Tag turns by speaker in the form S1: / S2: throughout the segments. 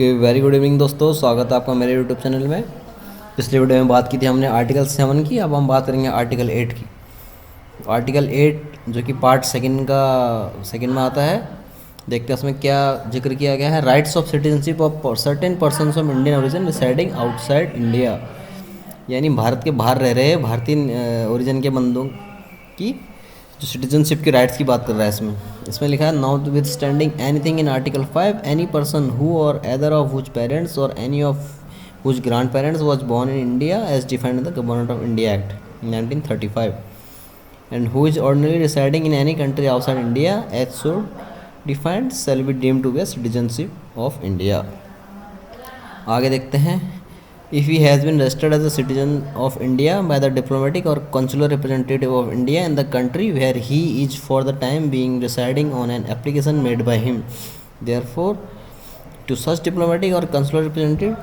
S1: Very good evening दोस्तों, स्वागत है आपका मेरे यूट्यूब चैनल में। पिछले वीडियो में बात की थी हमने आर्टिकल 7 की, अब हम बात करेंगे आर्टिकल 8 की। आर्टिकल 8 जो कि पार्ट सेकंड में आता है, देखते हैं उसमें क्या जिक्र किया गया है। Rights of citizenship of certain persons of Indian origin residing outside India, यानी भारत के बाहर रह रहे भारतीय ओरिजिन के बंदों की जो सिटीजनशिप के राइट्स की बात कर रहा है। इसमें लिखा है notwithstanding anything in article 5 any person who or either of whose parents or any of whose grandparents was born in India as defined in the Government of India Act 1935 and who is ordinary residing in any country outside India as so defined shall be deemed to be citizenship of India. आगे देखते हैं। If he has been registered as a citizen of India by the diplomatic or consular representative of India in the country where he is for the time being residing on an application made by him, therefore, to such diplomatic or consular representative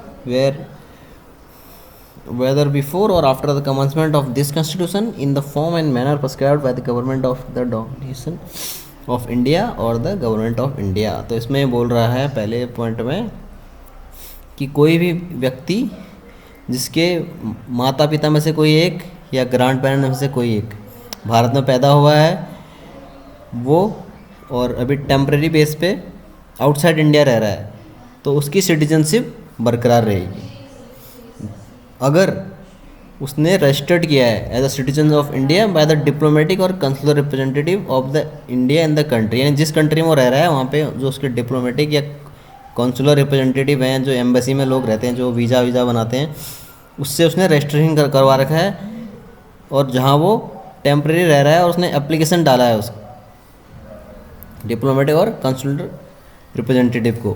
S1: whether before or after the commencement of this constitution in the form and manner prescribed by the government of the dominion of India or the government of India। तो इसमें बोल रहा है पहले point में कि कोई भी व्यक्ति जिसके माता पिता में से कोई एक या ग्रैंड पेरेंट में से कोई एक भारत में पैदा हुआ है वो, और अभी टेम्परेरी बेस पे आउटसाइड इंडिया रह रहा है, तो उसकी सिटीजनशिप बरकरार रहेगी अगर उसने रजिस्टर्ड किया है as a citizen of India by the diplomatic और consular representative of the India in the country, यानी जिस कंट्री में वो रह रहा है वहाँ पे जो उसके डिप्लोमेटिक या कॉन्सुलर रिप्रेजेंटेटिव हैं, जो एम्बेसी में लोग रहते हैं, जो वीज़ा बनाते हैं, उससे उसने रजिस्ट्रेशन करवा रखा है। और जहाँ वो टेम्परेरी रह रहा है और उसने एप्लीकेशन डाला है उस डिप्लोमेटिक और कंसुलर रिप्रेजेंटेटिव को,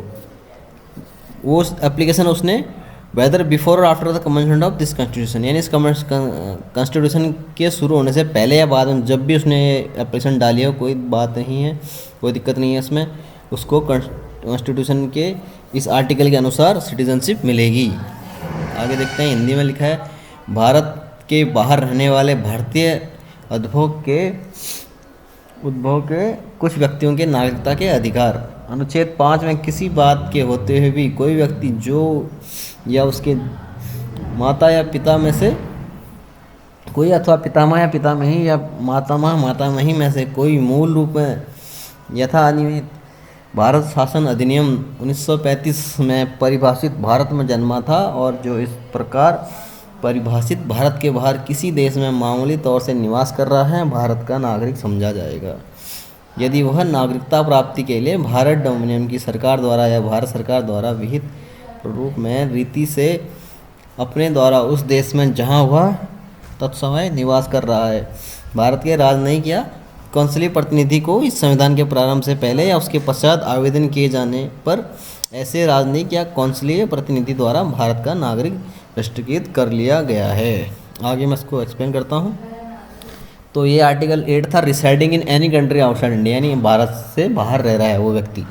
S1: वो एप्लीकेशन उसने वेदर बिफोर और after the commencement of this constitution, यानी इस कॉन्स्टिट्यूशन के शुरू होने से पहले या बाद में जब भी उसने एप्लीकेशन डाली हो, कोई बात नहीं है, कोई दिक्कत नहीं है इसमें, उसको कॉन्स्टिट्यूशन के इस आर्टिकल के अनुसार सिटीजनशिप मिलेगी। आगे देखते हैं, हिंदी में लिखा है भारत के बाहर रहने वाले भारतीय उद्भव के कुछ व्यक्तियों के नागरिकता के अधिकार। अनुच्छेद 5 में किसी बात के होते हुए भी कोई व्यक्ति जो या उसके माता या पिता में से कोई अथवा पितामह या पितामही या मातामही में से कोई मूल रूप में यथा अनियमित भारत शासन अधिनियम 1935 में परिभाषित भारत में जन्मा था और जो इस प्रकार परिभाषित भारत के बाहर किसी देश में मामूली तौर से निवास कर रहा है, भारत का नागरिक समझा जाएगा यदि वह नागरिकता प्राप्ति के लिए भारत डोमिनियन की सरकार द्वारा या भारत सरकार द्वारा विहित रूप में रीति से अपने द्वारा उस देश में जहाँ वह तत्समय निवास कर रहा है। भारत के राजनयिक या कौंसलीय प्रतिनिधि को इस संविधान के प्रारंभ से पहले या उसके पश्चात आवेदन किए जाने पर ऐसे राजनयिक या कौंसलीय प्रतिनिधि द्वारा भारत का नागरिक राष्ट्रीयकृत कर लिया गया है। आगे मैं इसको एक्सप्लेन करता हूँ। तो ये आर्टिकल 8 था, residing in any country outside India, यानी भारत से बाहर रह रहा है वो व्यक्ति,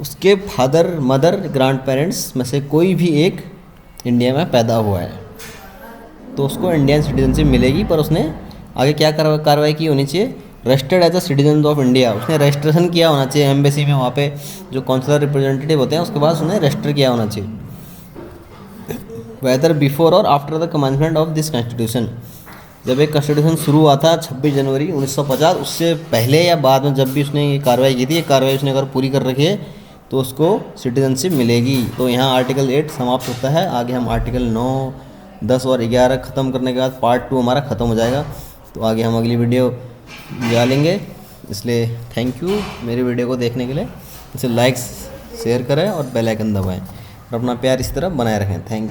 S1: उसके फादर मदर ग्रैंड पेरेंट्स में से कोई भी एक इंडिया में पैदा हुआ है तो उसको इंडियन सिटीजनशिप मिलेगी। पर उसने आगे क्या कार्रवाई की होनी चाहिए, registered as a citizen of India, उसने रजिस्ट्रेशन किया होना चाहिए एम्बेसी में, वहाँ पे जो कॉन्सुलर रिप्रेजेंटेटिव होते हैं उसके बाद उसने रजिस्टर किया होना चाहिए। वेदर बिफोर और after the commencement of this constitution, जब एक कॉन्स्टिट्यूशन शुरू हुआ था 26 जनवरी 1950, उससे पहले या बाद में जब भी उसने ये कार्रवाई की थी, ये कार्रवाई उसने अगर पूरी कर रखी है तो उसको सिटीजनशिप मिलेगी। तो यहाँ आर्टिकल 8 समाप्त होता है। आगे हम आर्टिकल 9, 10 और 11 ख़त्म करने के बाद पार्ट 2 हमारा ख़त्म हो जाएगा। तो आगे हम अगली वीडियो डालेंगे, इसलिए थैंक यू मेरी वीडियो को देखने के लिए। इसे लाइक शेयर करें और बेल आइकन दबाएं और अपना प्यार इस तरह बनाए रखें। Thank you.